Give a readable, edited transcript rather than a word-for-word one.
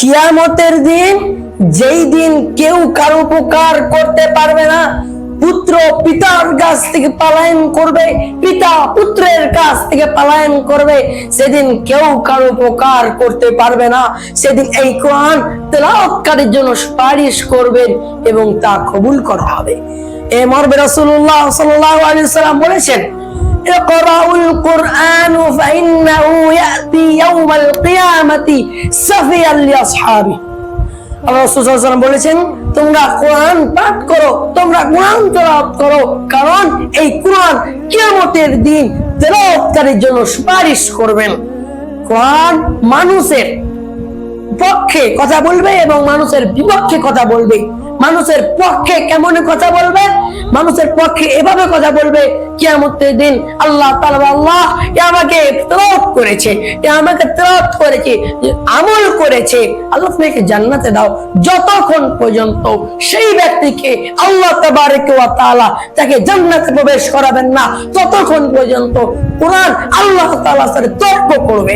কিয়ামতের দিন, যেই দিন কেউ কারো উপকার করতে পারবে না, পুত্র পিতার কাছ থেকে পলায়ন করবে, পিতা পুত্রের কাছ থেকে পলায়ন করবে, সেদিন কেউ কারো উপকার করতে পারবে না। সেদিন এই কোরআন তেলাওয়াতকারীর জন্য সুপারিশ করবেন এবং তা কবুল করা হবে। এ মর্মে রাসূলুল্লাহ সাল্লাল্লাহু আলাইহি ওয়াসাল্লাম বলেছেন, ইকরাউল কুরআন ফাইন্নাহু ইয়াতি ইয়াউমাল কিয়ামাতি সাফিয়াল লিআসহাবি। আল্লাহ রাসূল সাল্লাল্লাহু আলাইহি ওয়াসাল্লাম বলেছেন, তোমরা কোরআন পাঠ করো, তোমরা কোরআন তেলাওয়াত করো, কারণ এই কোরআন কিয়ামতের দিন তেলাওয়াতকারীর জন্য সুপারিশ করবেন। কোরআন মানুষের পক্ষে কথা বলবে এবং মানুষের বিপক্ষে কথা বলবে। মানুষের পক্ষে কেমন কথা বলবে? মানুষের পক্ষে এভাবে কথা বলবে, কিয়ামতের দিন আল্লাহ তাআলা, আল্লাহ আমাকে তেলাওয়াত করেছে, আমাকে তেলাওয়াত করেছে, আমল করেছে, আল্লাহ তোমাকে জান্নাতে দাও। যতক্ষণ পর্যন্ত সেই ব্যক্তিকে আল্লাহ তাবারক ওয়া তাআলা তাকে জান্নাতে প্রবেশ করাবেন না, ততক্ষণ পর্যন্ত কোরআন আল্লাহ তাআলার সাথে তর্ক করবে।